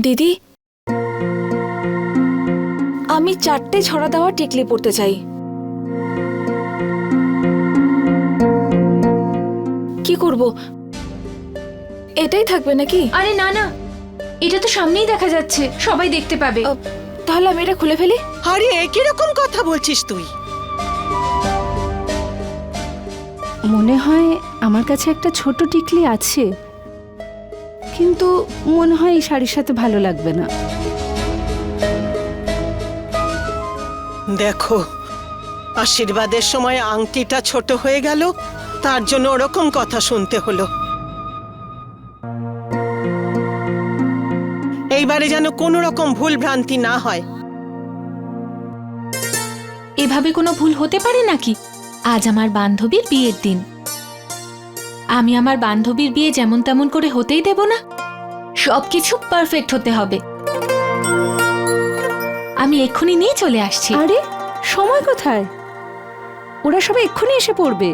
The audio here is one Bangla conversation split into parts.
দিদি, আমি 4টে ছড়া দেওয়া টিকলি পড়তে চাই। কি করব? এটাই থাকবে নাকি? আরে না না, এটা তো সামনেই দেখা যাচ্ছে, সবাই দেখতে পাবে। তাহলে আমি এটা খুলে ফেলি। আরে একই রকম কথা বলছিস তুই? মনে হয় আমার কাছে একটা ছোট টিকলি আছে, কিন্তু মনে হয় এই শাড়ির সাথে ভালো লাগবে না। দেখো, আশীর্বাদের সময় আংটিটা ছোট হয়ে গেল, তার জন্য ওরকম কথা শুনতে হলো। এইবারে যেন কোনো রকম ভুল ভ্রান্তি না হয়। এভাবে কোনো ভুল হতে পারে নাকি? আজ আমার বান্ধবীর বিয়ের দিন, আমি আমার বান্ধবীর বিয়ে যেমন তেমন করে হতেই দেব না। সবকিছু পারফেক্ট হতে হবে। আমি এক্ষুনি নিয়ে চলে আসছি। আরে সময় কোথায়? ওরা সবাই এক্ষুনি এসে পড়বে।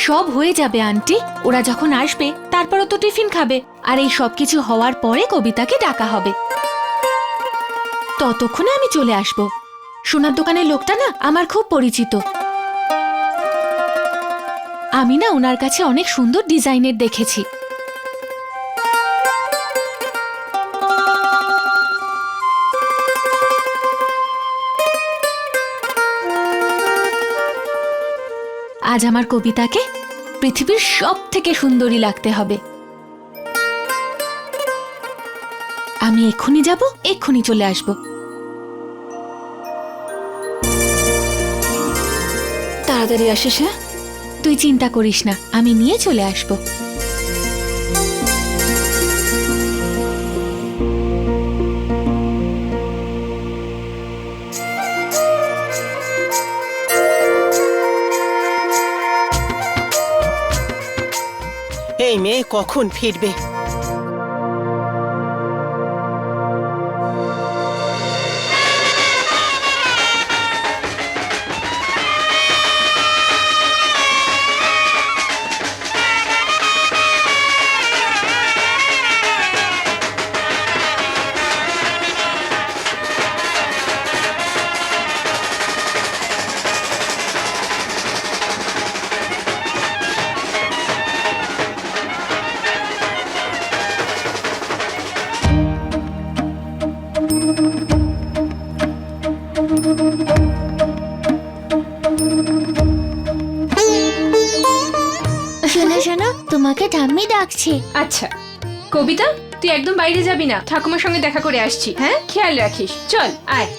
সব হয়ে যাবে আন্টি, ওরা যখন আসবে তারপরও তো টিফিন খাবে, আর এই সব কিছু হওয়ার পরে কবিতাকে ডাকা হবে। ততক্ষণে আমি চলে আসব। সোনার দোকানের লোকটা না আমার খুব পরিচিত। আমি না ওনার কাছে অনেক সুন্দর ডিজাইনের দেখেছি। আজ আমার কবিতাকে পৃথিবীর সবথেকে সুন্দরী লাগতে হবে। আমি এক্ষুনি যাব, এক্ষুনি চলে আসব। তাড়াতাড়ি আসিস। হ্যাঁ, তুই চিন্তা করিস না, আমি নিয়ে চলে আসব। এই মেয়ে কখন ফিরবে? শোনো শোনো, তোমাকে ঠাম্মি ডাকছে। আচ্ছা কবিতা, তুই একদম বাইরে যাবি না, ঠাকুমার সঙ্গে দেখা করে আসছি। হ্যাঁ, খেয়াল রাখিস। চল আয়।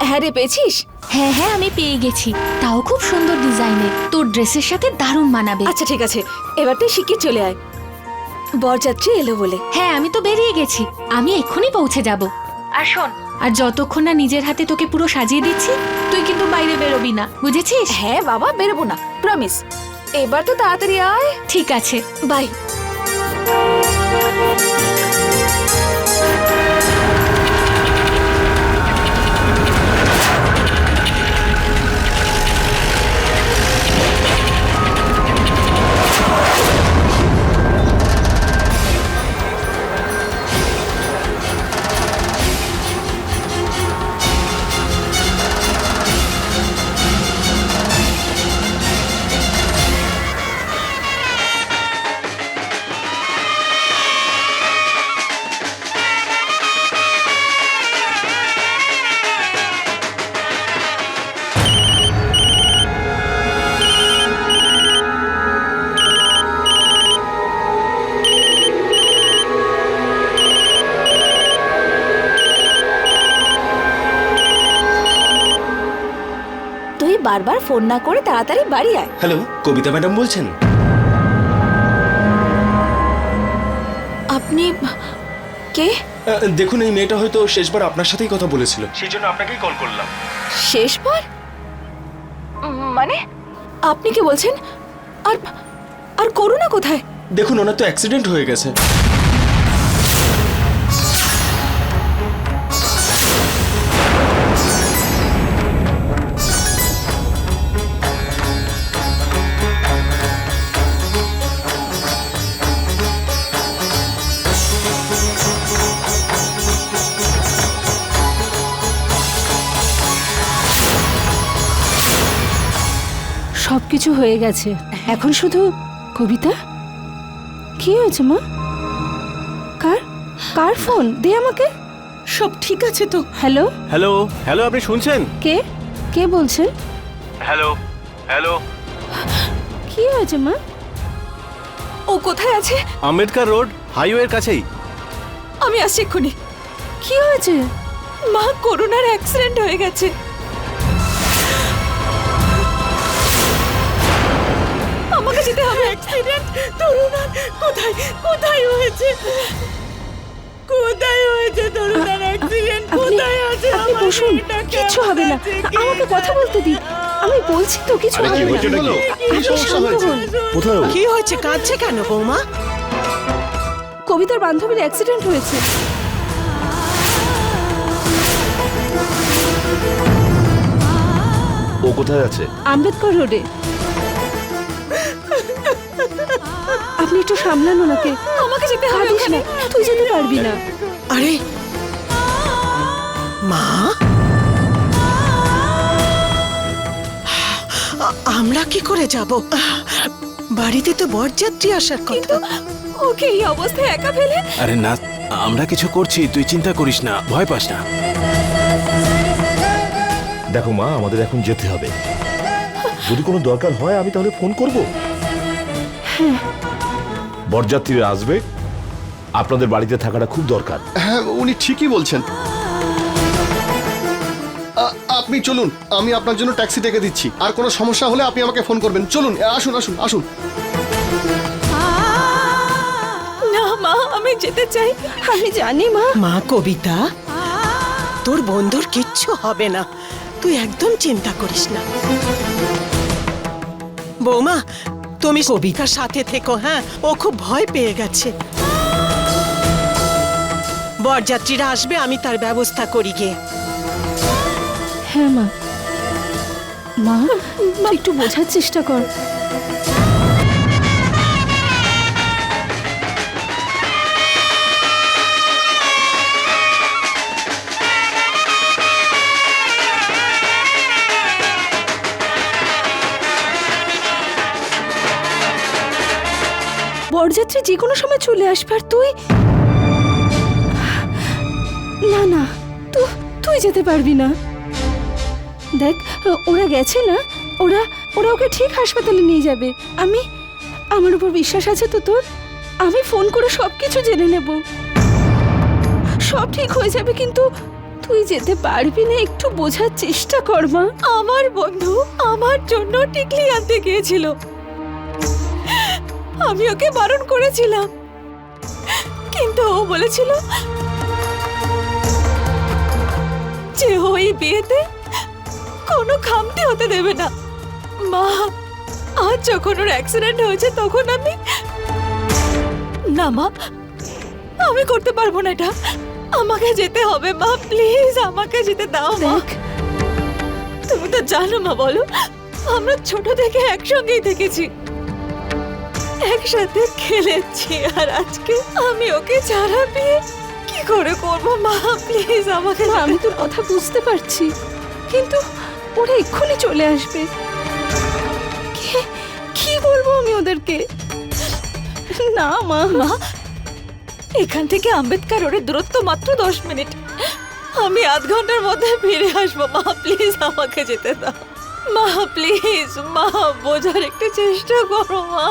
হ্যাঁ রে, পেয়েছিস? হ্যাঁ হ্যাঁ, আমি পেয়ে গেছি, তাও খুব সুন্দর ডিজাইনের। তোর ড্রেসের সাথে দারুণ মানাবে। আচ্ছা ঠিক আছে, এবার তুই শিগগির চলে আয়, বরযাত্রী এলো বলে। হ্যাঁ, আমি তো বেরিয়ে গেছি, আমি এক্ষুনি পৌঁছে যাব। আর শোন, আর যতক্ষণ না নিজের হাতে তোকে পুরো সাজিয়ে দিচ্ছি, তুই কিন্তু বাইরে বেরোবি না, বুঝেছিস? হ্যাঁ বাবা, বেরোবো না, প্রমিস। এবার তো তাড়াতাড়ি আয়। ঠিক আছে, বাই। তুই বারবার ফোন না করে তাড়াতাড়ি বাড়ি আয়। হ্যালো, কবিতা ম্যাডাম বলছেন? আপনি কে? দেখুন, এই মেয়েটা হয়তো শেষবার আপনার সাথেই কথা বলেছিল, সেই জন্য আপনাকেই কল করলাম। শেষবার? মানে আপনি কি বলছেন? আর আর করুণা কোথায়? দেখুন ওনার তো অ্যাক্সিডেন্ট হয়ে গেছে। সবকিছু হয়ে গেছে, এখন শুধু কবিতা। কি হয়েছে মা? কার কার ফোন? দে আমাকে। সব ঠিক আছে তো? হ্যালো, হ্যালো হ্যালো, আপনি শুনছেন? কে কে বলছেন? হ্যালো হ্যালো, কি হয়েছে মা? ও কোথায় আছে? আম্বেদকর রোড হাইওয়ের কাছেই। আমি আসছি এক্ষুনি। কি হয়েছে? মা, করুণার অ্যাক্সিডেন্ট হয়ে গেছে। আমাকে যেতে হবে। অ্যাক্সিডেন্ট? তরুণার কোথায় কোথায় হয়েছে? কোথায় হয়েছে তরুণার অ্যাক্সিডেন্ট? কোথায় আছে? আপনি বসুন, কিচ্ছু হবে না। আমাকে কথা বলতে দিন। আমি বলছি তো কিছু হবে না। আপনি শান্ত হন। কোথায়? কি হয়েছে? কাঁদছে কেন বৌমা? কবিতার বান্ধবীর অ্যাক্সিডেন্ট হয়েছে। ও কোথায় আছে? আম্বেদকর রোডে। আপনি একটু সামলান ওনাকে। আমাকে যেতে হবে কাঁদিস ওখানে। না, তুই যেতে পারবি না। আরে মা, আমরা কি করে যাব? বাড়িতে তো বরযাত্রী আসার কথা। ওকে এই অবস্থায় একা ফেলে? আরে না, আমরা কিছু করছি, তুই চিন্তা করিস না, ভয় পাস না। দেখো মা, আমাদের এখন যেতে হবে। যদি কোনো দরকার হয় আমি তাহলে ফোন করব। বরযাত্রীরা আসবে, আপনাদের বাড়িতে থাকাটা খুব দরকার। হ্যাঁ, উনি ঠিকই বলছেন। আপনি চলুন, আমি আপনার জন্য ট্যাক্সি ডেকে দিচ্ছি। আর কোনো সমস্যা হলে আপনি আমাকে ফোন করবেন। চলুন, আসুন আসুন আসুন। না মা, আমি যেতে চাই। আমি জানি মা। মা কবিতা, তোর বন্ধুর কিচ্ছু হবে না, তুই একদম চিন্তা করিস না। বৌমা, তুমি কবিতার সাথে থেকো। হ্যাঁ, ও খুব ভয় পেয়ে গেছে। বরযাত্রীরা আসবে, আমি তার ব্যবস্থা করি গিয়ে। হ্যাঁ মা। মা, তুই একটু বোঝার চেষ্টা কর। বরযাত্রী যে কোনো সময় চলে আসবে, আর তুই না না, তুই যেতে পারবি না। দেখ, ওরা গেছে না, ওরা ওকে ঠিক হাসপাতালে নিয়ে যাবে। আমার উপর বিশ্বাস আছে তো তোর? আমি ফোন করে সবকিছু জেনে নেব, সব ঠিক হয়ে যাবে। কিন্তু তুই যেতে পারবি না, একটু বোঝার চেষ্টা কর মা। আমার বন্ধু আমার জন্য টিকলি আনতে গিয়েছিল। আমি ওকে বারণ করেছিলাম, কিন্তু ও বলেছিল যে ওই বিয়েতে কোনো খামতি হতে দেবে না। মা, আজ যখন ওর অ্যাক্সিডেন্ট হয়েছে তখন না মা, আমি করতে পারবো না এটা। আমাকে যেতে হবে মা, প্লিজ আমাকে যেতে দাও মা। দেখ, তুমি তো জানো মা, বলো, আমরা ছোট থেকে একসঙ্গেই থেকেছি, একসাথে খেলেছি, আর আজকে আমি ওকে ছাড়া বিয়ে কি করে করবো মা? প্লিজ আমাকে মা, আমি তোর কথা বুঝতে পারছি, কিন্তু ওরা এক্ষুনি চলে আসবে। কি বলবো আমি ওদেরকে? না মা। মা, এখান থেকে আম্বেদকর রোডের দূরত্ব মাত্র 10 মিনিট। আমি আধ ঘন্টার মধ্যে ফিরে আসবো মা, প্লিজ আমাকে যেতে দাও মা, প্লিজ মা, বোঝার একটু চেষ্টা করো মা।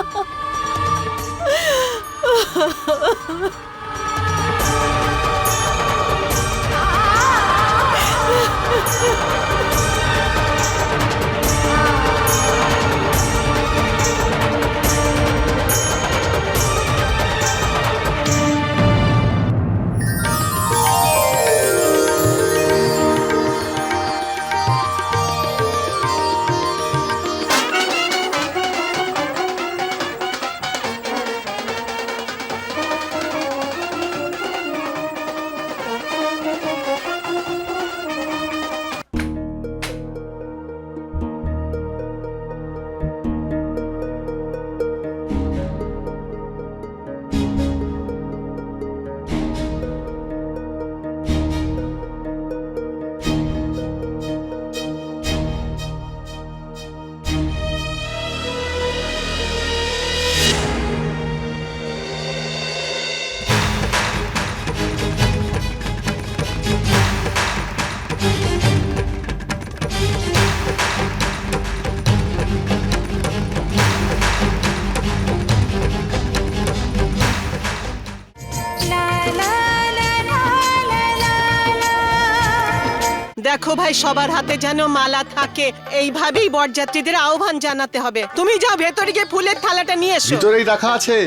দেখো ভাই, সবার হাতে যেন মালা থাকে, এইভাবেই বরযাত্রীদের আহ্বান জানাতে হবে। তুমি যাও ভেতরে গিয়ে ফুলের থালাটা নিয়ে এসো। ভিতরেই রাখা আছে।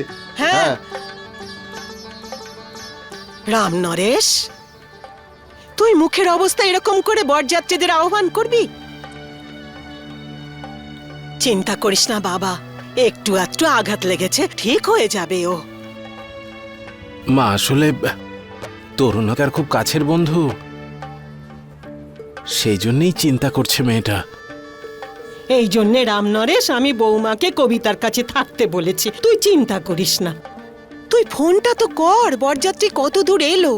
হ্যাঁ। রাম নরেশ, তুই মুখের অবস্থা এরকম করে বরযাত্রীদের আহ্বান করবি? চিন্তা করিস না বাবা, একটু একটু আঘাত লেগেছে, ঠিক হয়ে যাবে ও। মা আসলে তরুণাকার খুব কাছের বন্ধু, সেই জন্যই চিন্তা করছে মেয়েটা। এই জন্যে রাম নরেশ আমি বৌমাকে কবিতার কাছে থাকতে বলেছি। তুই চিন্তা করিস না, তুই ফোনটা তো কর, বরযাত্রী কত দূর এলো।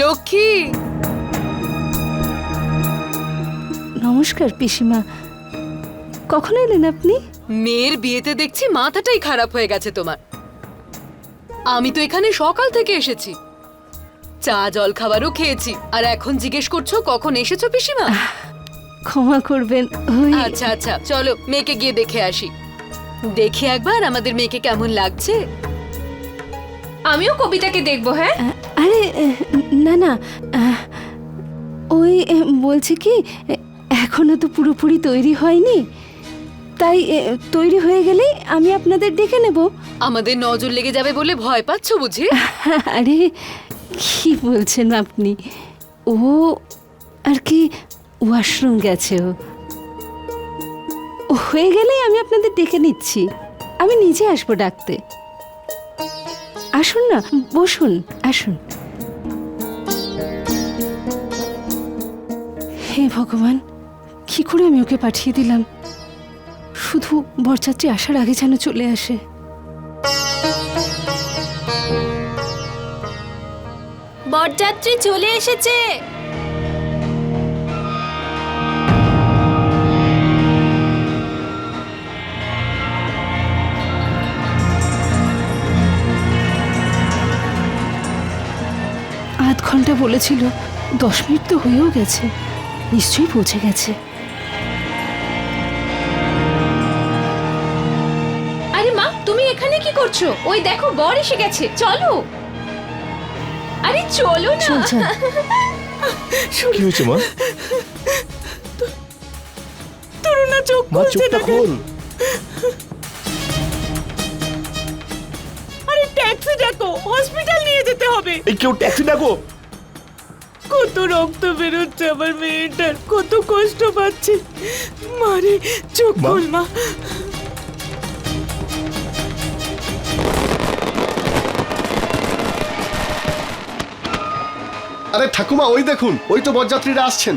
লক্ষ্মী, নমস্কার পিসিমা, কখন এলেন আপনি? মেয়ের বিয়েতে দেখছি মাথাটাই খারাপ হয়ে গেছে তোমার। আমি তো এখানে সকাল থেকে এসেছি, চা জল খাবারও খেয়েছি, আর এখন জিজ্ঞেস করছো কখন এসেছো পিসিমা? ক্ষমা করবেন, ওই আচ্ছা আচ্ছা, চলো মেয়েকে গিয়ে দেখে আসি। দেখি একবার আমাদের মেয়েকে কেমন লাগছে। আমিও কবিতাকে দেখবো। হ্যাঁ, আরে না না, ওই বলছি কি, এখনো তো পুরোপুরি তৈরি হয়নি, তাই তৈরি হয়ে গেলেই আমি আপনাদের ডেকে নেব। আমাদের নজর লেগে যাবে বলে ভয় পাচ্ছ বুঝি? আরে কি বলছেন আপনি, ও আর কি ওয়াশরুম গেছে, ও হয়ে গেলেই আমি আপনাদের ডেকে নিচ্ছি। আমি নিজে আসবো ডাকতে। আসুন না, বসুন, আসুন। হে ভগবান, কি করে আমি ওকে পাঠিয়ে দিলাম, শুধু বরযাত্রী আসার আগে যেন চলে আসে। বরযাত্রী চলে এসেছে। আধ ঘন্টা বলেছিল, 10 মিনিট তো হয়েও গেছে, নিশ্চয়ই পৌঁছে গেছে। আরে মা, তুমি এখানে কি করছো? ওই দেখো বর এসে গেছে, চলো। আরে চলো না। চল চল। কি হয়েছে মা? তরুণা চোখ মা চোখটা খোল। আরে ট্যাক্সি ডাকো, হসপিটাল নিয়ে যেতে হবে। এই কেউ ট্যাক্সি ডাকো। কত রক্ত বেরোচ্ছে আমার মেয়েটার, কত কষ্ট পাচ্ছে। মারে চোখ মা। খোল মা। আরে ঠাকুমা ওই দেখুন, ওই তো বরযাত্রীরা আসছেন।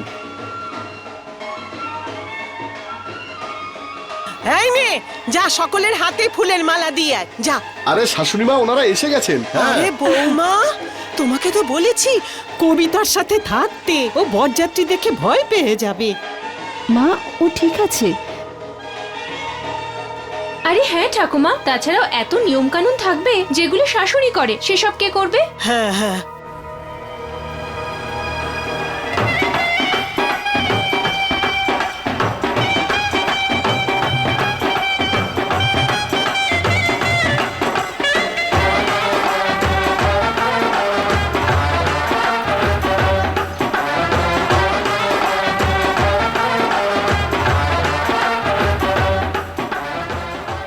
এই মেয়ে, যা সকলের হাতে ফুলের মালা দিয়ে আয়, যা। আরে শাশুড়ি মা, ওনারা এসে গেছেন। আরে বৌমা, তোমাকে তো বলেছি কবিতার সাথে থাকতে, ও বরযাত্রী দেখে ভয় পেয়ে যাবে। মা, ও ঠিক আছে। আরে হ্যাঁ ঠাকুমা, তাছাড়াও এত নিয়ম কানুন থাকবে যেগুলো শাশুড়ি করে, সেসব কে করবে? হ্যাঁ হ্যাঁ।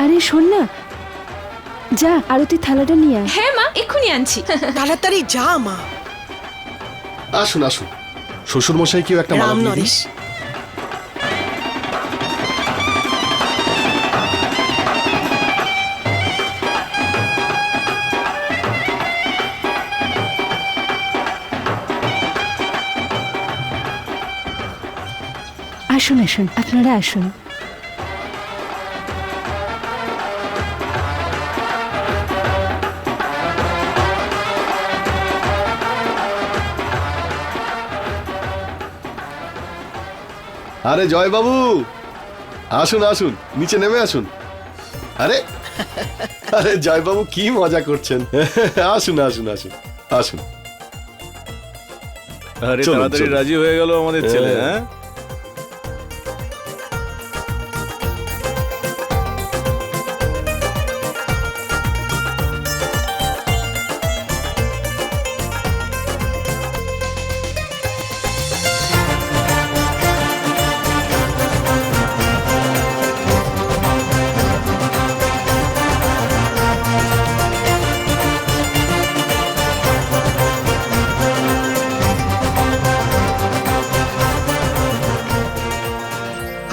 আরে শোন না, যা আরতি থালাটা নিয়ে আয়। হ্যাঁ মা, এক্ষুনি আনছি। তাড়াতাড়ি যা মা। আসুন আসুন, শ্বশুর মশাই কেউ একটা মালা রাম দিয়ে দিন। নরেশ, আসুন আসুন, আপনারা আসুন। আরে জয় বাবু, আসুন আসুন, নিচে নেমে আসুন। আরে আরে জয় বাবু, কি মজা করছেন। আসুন আসুন আসুন আসুন। আরে চলুন, তাড়াতাড়ি চলুন। রাজি হয়ে গেল আমাদের ছেলে। হ্যাঁ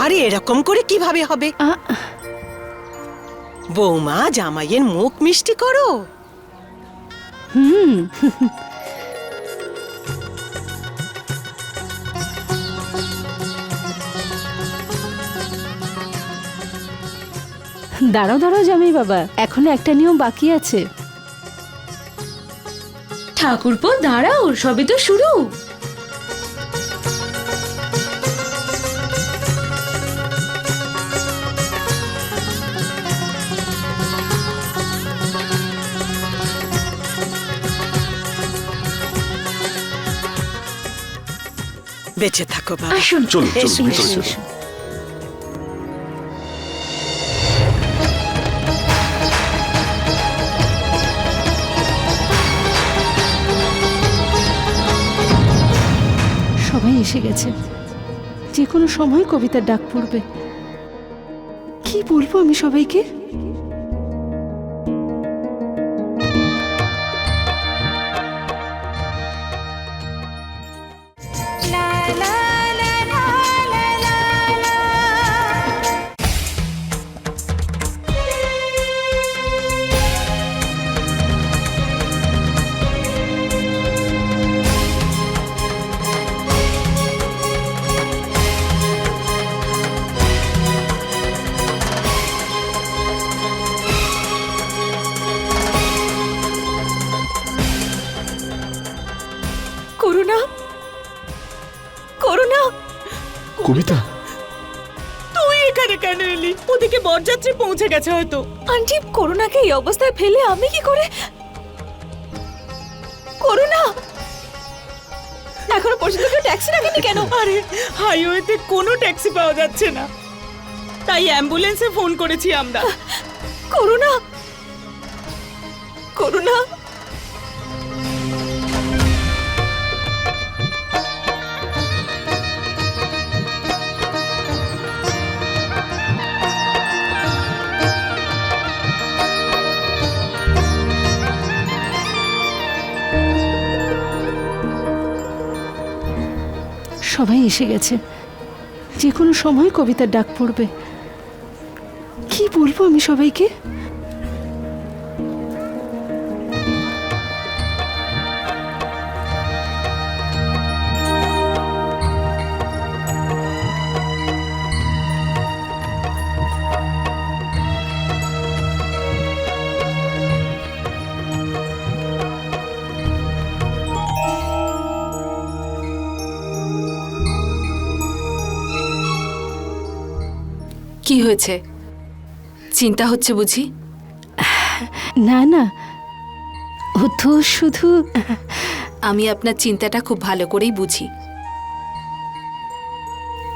আরে এরকম করে কিভাবে হবে? বৌমা, জামাইয়ের মুখ মিষ্টি করো। দাঁড়াও দাঁড়াও জামাই বাবা, এখনো একটা নিয়ম বাকি আছে। ঠাকুরপো দাঁড়াও, সবই তো শুরু। বেঁচে থাকো বাবা। আসুন। চলুন এসো, চলুন, ভিতরে এসো, চলুন। এসো। সবাই এসে গেছে, যে কোনো সময় কবিতার ডাক পড়বে। কি বলবো আমি সবাইকে? করুণা, করুণা, কবিতা, তুই এখানে কেন এলি? ওদিকে বরযাত্রী পৌঁছে গেছে হয়তো। আন্টি, করুণাকে এই অবস্থায় ফেলে আমি কি করে? করুণা, এখনো পর্যন্ত কেউ ট্যাক্সি রাখেনি কেন? আরে হাইওয়েতে কোনো ট্যাক্সি পাওয়া যাচ্ছে না, তাই অ্যাম্বুলেন্সে ফোন করেছি আমরা। করুণা, করুণা, সবাই এসে গেছে, যে কোনো সময় কবিতার ডাক পড়বে। কি বলবো আমি সবাইকে? কি হয়েছে? চিন্তা হচ্ছে বুঝি? না না, ও তো শুধু আমি আপনার চিন্তাটা খুব ভালো করেই বুঝি।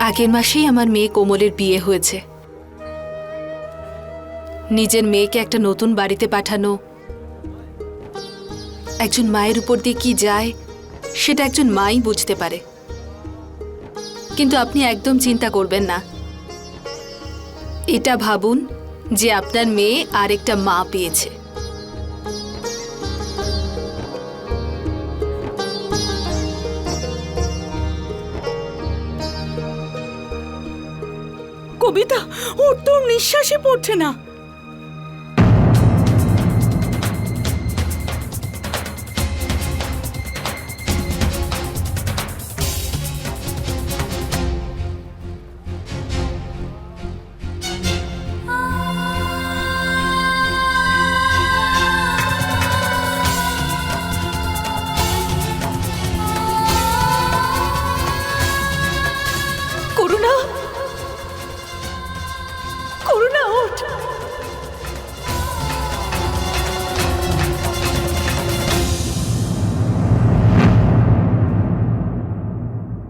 আগের মাসেই আমার মেয়ে কোমলের বিয়ে হয়েছে। নিজের মেয়েকে একটা নতুন বাড়িতে পাঠানো একজন মায়ের উপর দিয়ে কি যায় সেটা একজন মাই বুঝতে পারে। কিন্তু আপনি একদম চিন্তা করবেন না। এটা ভাবুন যে আপনার মেয়ে আরেকটা মা পেয়েছে। কবিতা, ওর তো নিঃশ্বাসই পড়ছে না। করুণা, করুণা ওঠ।